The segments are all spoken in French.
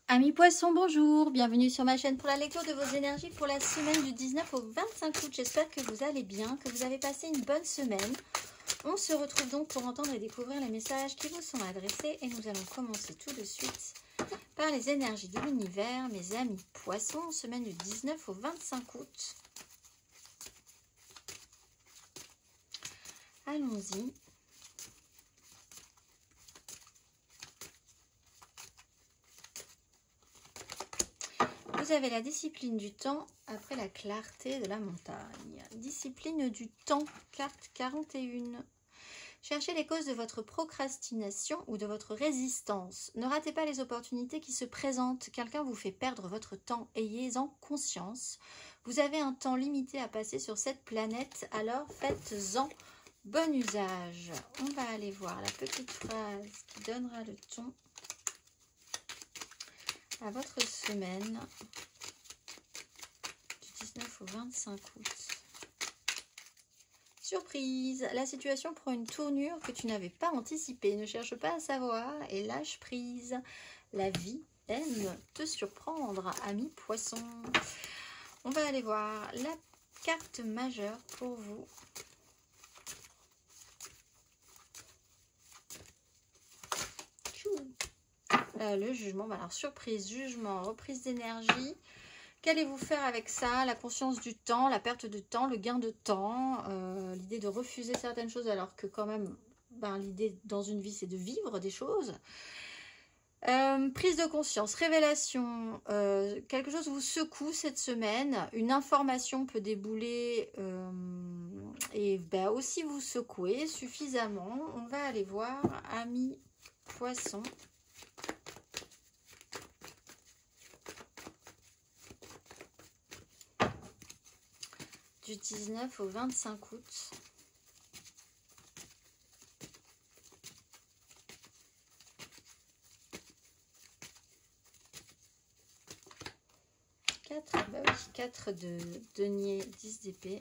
Amis poissons, bonjour, bienvenue sur ma chaîne pour la lecture de vos énergies pour la semaine du 19 au 25 août. J'espère que vous allez bien, que vous avez passé une bonne semaine. On se retrouve donc pour entendre et découvrir les messages qui vous sont adressés et nous allons commencer tout de suite par les énergies de l'univers, mes amis poissons, semaine du 19 au 25 août. Allons-y. Vous avez la discipline du temps après la clarté de la montagne. Discipline du temps, carte 41. Cherchez les causes de votre procrastination ou de votre résistance. Ne ratez pas les opportunités qui se présentent. Quelqu'un vous fait perdre votre temps. Ayez-en conscience. Vous avez un temps limité à passer sur cette planète, alors faites-en bon usage. On va aller voir la petite phrase qui donnera le ton à votre semaine du 19 au 25 août. Surprise, la situation prend une tournure que tu n'avais pas anticipée. Ne cherche pas à savoir et lâche prise. La vie aime te surprendre, ami poisson. On va aller voir la carte majeure pour vous. Le jugement, alors surprise, jugement, reprise d'énergie. Qu'allez-vous faire avec ça? La conscience du temps, la perte de temps, le gain de temps, l'idée de refuser certaines choses alors que quand même, l'idée dans une vie c'est de vivre des choses. Prise de conscience, révélation, quelque chose vous secoue cette semaine, une information peut débouler et aussi vous secouer suffisamment. On va aller voir, amis poissons. Du 19 au 25 août. Quatre de denier, 10 d'épée.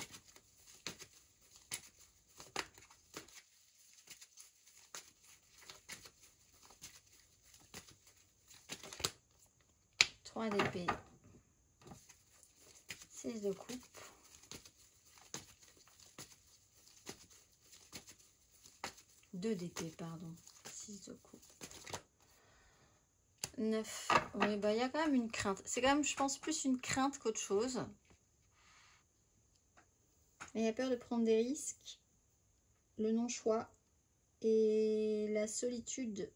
Trois d'épée. 6 de coupe. 2 d'épée, pardon. 6 de coupe. 9. Oui, il y a quand même une crainte. C'est quand même, je pense, plus une crainte qu'autre chose. Il y a peur de prendre des risques, le non-choix et la solitude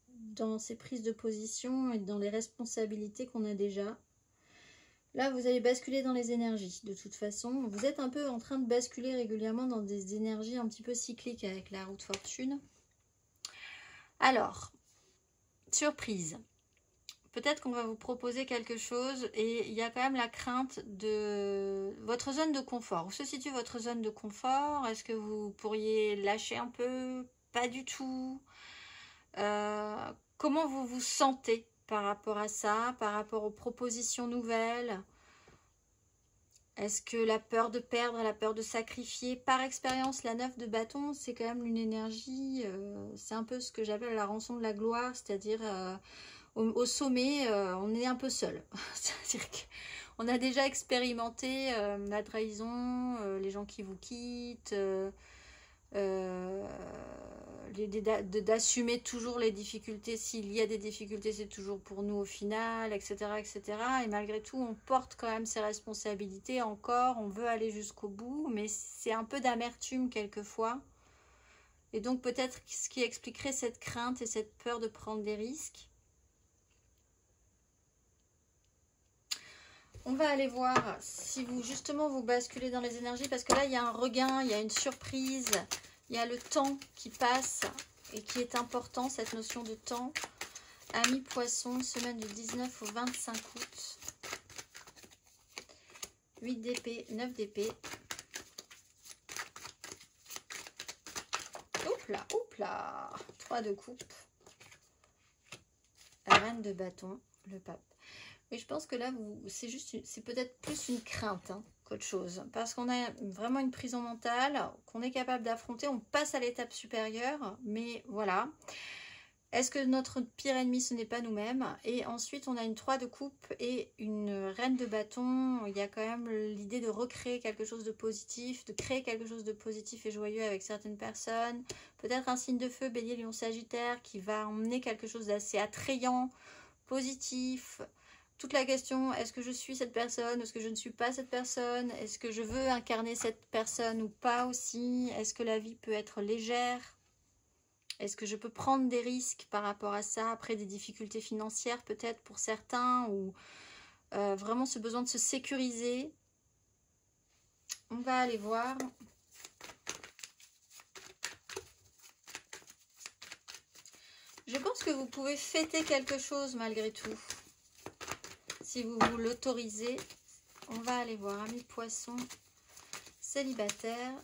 dans ses prises de position et dans les responsabilités qu'on a déjà. Là, vous allez basculer dans les énergies. De toute façon, vous êtes un peu en train de basculer régulièrement dans des énergies un petit peu cycliques avec la roue de fortune. Alors, surprise. Peut-être qu'on va vous proposer quelque chose et il y a quand même la crainte de votre zone de confort. Où se situe votre zone de confort? Est-ce que vous pourriez lâcher un peu? Pas du tout. Comment vous vous sentez par rapport à ça, par rapport aux propositions nouvelles? Est-ce que la peur de perdre, la peur de sacrifier? Par expérience, la 9 de bâton, c'est quand même une énergie, c'est un peu ce que j'appelle la rançon de la gloire, c'est-à-dire au sommet, on est un peu seul. C'est-à-dire qu'on a déjà expérimenté la trahison, les gens qui vous quittent, d'assumer toujours les difficultés. S'il y a des difficultés, c'est toujours pour nous au final, etc., etc. Et malgré tout, on porte quand même ses responsabilités encore. On veut aller jusqu'au bout, mais c'est un peu d'amertume quelquefois. Et donc peut-être ce qui expliquerait cette crainte et cette peur de prendre des risques. On va aller voir si vous, justement, vous basculez dans les énergies, parce que là, il y a un regain, il y a une surprise, il y a le temps qui passe et qui est important, cette notion de temps. Amis poissons, semaine du 19 au 25 août. 8 d'épée, 9 d'épée. Oups là, 3 de coupe. La reine de bâton, le pape. Mais je pense que là, c'est peut-être plus une crainte qu'autre chose. Parce qu'on a vraiment une prison mentale qu'on est capable d'affronter. On passe à l'étape supérieure. Mais voilà. Est-ce que notre pire ennemi, ce n'est pas nous-mêmes? Et ensuite, on a une 3 de coupe et une reine de bâton. Il y a quand même l'idée de recréer quelque chose de positif, de créer quelque chose de positif et joyeux avec certaines personnes. Peut-être un signe de feu, Bélier, Lion, Sagittaire, qui va emmener quelque chose d'assez attrayant, positif. Toute la question, est-ce que je suis cette personne? Est-ce que je ne suis pas cette personne? Est-ce que je veux incarner cette personne ou pas aussi? Est-ce que la vie peut être légère? Est-ce que je peux prendre des risques par rapport à ça, après des difficultés financières peut-être pour certains, ou vraiment ce besoin de se sécuriser? On va aller voir. Je pense que vous pouvez fêter quelque chose malgré tout, si vous l'autorisez. On va aller voir, amis poissons, célibataires.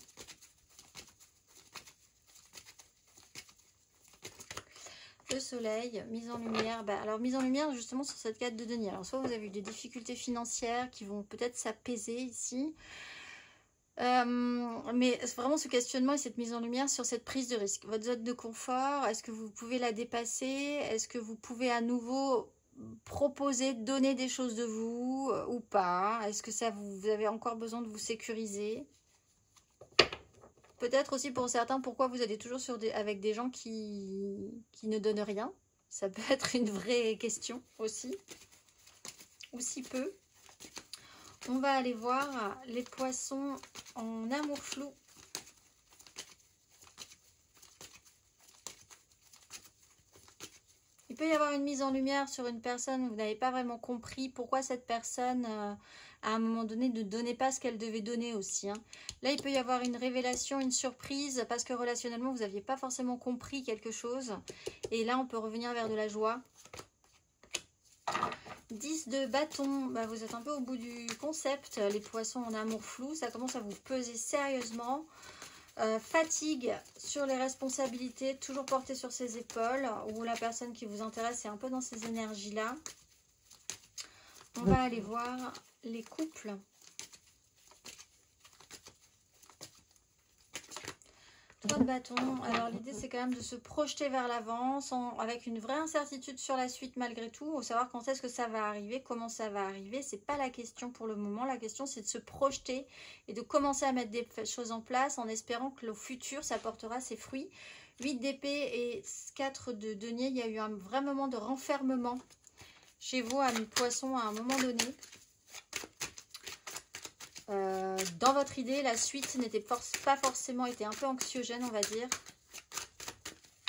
Le soleil, mise en lumière. Alors, mise en lumière justement sur cette carte de denier. Alors, soit vous avez eu des difficultés financières qui vont peut-être s'apaiser ici. Mais vraiment ce questionnement et cette mise en lumière sur cette prise de risque. Votre zone de confort, est-ce que vous pouvez la dépasser? Est-ce que vous pouvez à nouveau proposer, donner des choses de vous ou pas? Est-ce que ça vous avez encore besoin de vous sécuriser? Peut-être aussi pour certains, pourquoi vous allez toujours avec des gens qui ne donnent rien. Ça peut être une vraie question aussi. Ou si peu. On va aller voir les poissons en amour flou. Il peut y avoir une mise en lumière sur une personne, vous n'avez pas vraiment compris pourquoi cette personne, à un moment donné, ne donnait pas ce qu'elle devait donner aussi. Hein. Là, il peut y avoir une révélation, une surprise, parce que relationnellement, vous n'aviez pas forcément compris quelque chose. Et là, on peut revenir vers de la joie. 10 de bâton, vous êtes un peu au bout du concept. Les poissons en amour flou, ça commence à vous peser sérieusement. Fatigue sur les responsabilités, toujours portées sur ses épaules, ou la personne qui vous intéresse est un peu dans ces énergies-là. On va aller voir les couples. 3 de bâton. Alors l'idée c'est quand même de se projeter vers l'avant avec une vraie incertitude sur la suite malgré tout, au savoir quand est-ce que ça va arriver, comment ça va arriver, c'est pas la question pour le moment. La question c'est de se projeter et de commencer à mettre des choses en place en espérant que le futur ça portera ses fruits. 8 d'épée et 4 de denier, il y a eu un vrai moment de renfermement chez vous, amis poissons, à un moment donné. Dans votre idée, la suite n'était pas forcément, était un peu anxiogène, on va dire.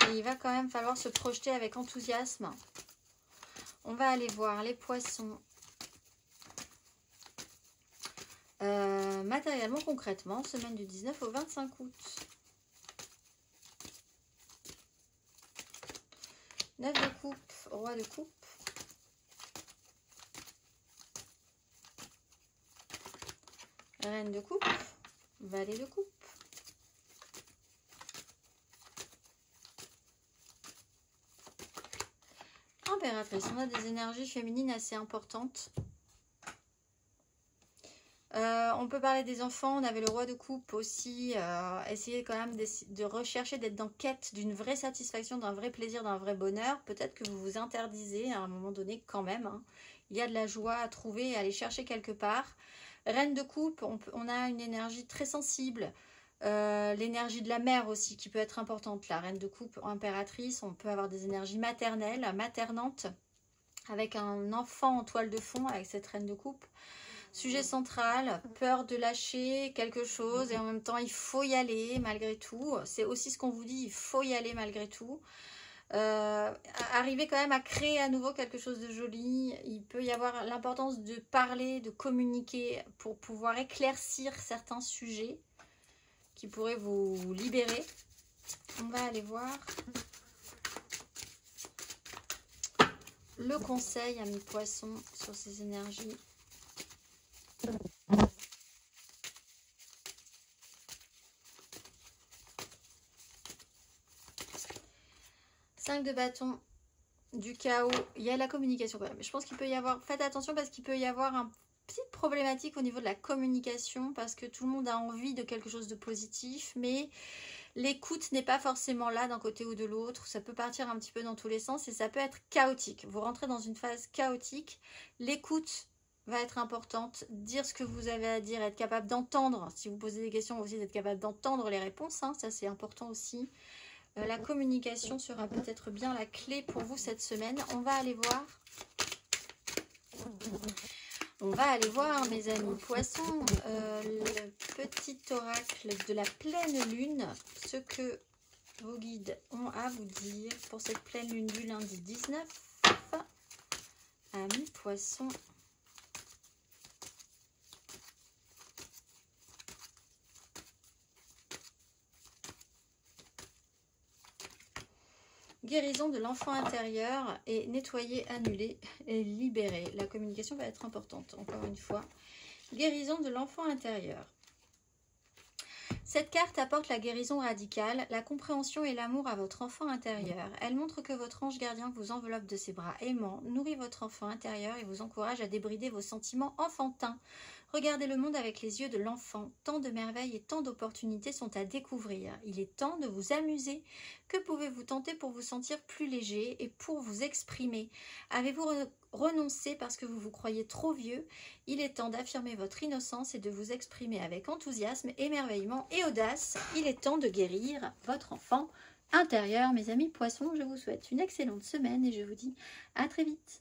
Et il va quand même falloir se projeter avec enthousiasme. On va aller voir les poissons. Matériellement, concrètement, semaine du 19 au 25 août. 9 de coupe, roi de coupe. Reine de coupe, valet de coupe. Impératrice, on a des énergies féminines assez importantes. On peut parler des enfants, on avait le roi de coupe aussi. Essayer quand même de rechercher, d'être dans quête d'une vraie satisfaction, d'un vrai plaisir, d'un vrai bonheur. Peut-être que vous vous interdisez à un moment donné quand même. Hein. Il y a de la joie à trouver et à aller chercher quelque part. Reine de coupe, on a une énergie très sensible. L'énergie de la mère aussi qui peut être importante. La reine de coupe, impératrice, on peut avoir des énergies maternelles, maternantes, avec un enfant en toile de fond avec cette reine de coupe. Sujet central, peur de lâcher quelque chose et en même temps il faut y aller malgré tout. C'est aussi ce qu'on vous dit, il faut y aller malgré tout. Arriver quand même à créer à nouveau quelque chose de joli. Il peut y avoir l'importance de parler, de communiquer pour pouvoir éclaircir certains sujets qui pourraient vous libérer. On va aller voir le conseil à mes poissons sur ces énergies. Cinq de bâton, du chaos, il y a la communication quand même. Je pense qu'il peut y avoir, faites attention parce qu'il peut y avoir une petite problématique au niveau de la communication parce que tout le monde a envie de quelque chose de positif, mais L'écoute n'est pas forcément là d'un côté ou de l'autre. Ça peut partir un petit peu dans tous les sens et ça peut être chaotique. Vous rentrez dans une phase chaotique. L'écoute va être importante. Dire ce que vous avez à dire, être capable d'entendre. Si vous posez des questions, aussi d'être capable d'entendre les réponses. Hein, ça, c'est important aussi. La communication sera peut-être bien la clé pour vous cette semaine. On va aller voir. On va aller voir, mes amis poissons, le petit oracle de la pleine lune, ce que vos guides ont à vous dire pour cette pleine lune du lundi 19. Amis poissons. Guérison de l'enfant intérieur et nettoyer, annuler et libérer. La communication va être importante, encore une fois. Guérison de l'enfant intérieur. Cette carte apporte la guérison radicale, la compréhension et l'amour à votre enfant intérieur. Elle montre que votre ange gardien vous enveloppe de ses bras aimants, nourrit votre enfant intérieur et vous encourage à débrider vos sentiments enfantins. Regardez le monde avec les yeux de l'enfant. Tant de merveilles et tant d'opportunités sont à découvrir. Il est temps de vous amuser. Que pouvez-vous tenter pour vous sentir plus léger et pour vous exprimer? Avez-vous renoncé parce que vous vous croyez trop vieux? Il est temps d'affirmer votre innocence et de vous exprimer avec enthousiasme, émerveillement et audace. Il est temps de guérir votre enfant intérieur. Mes amis poissons, je vous souhaite une excellente semaine et je vous dis à très vite.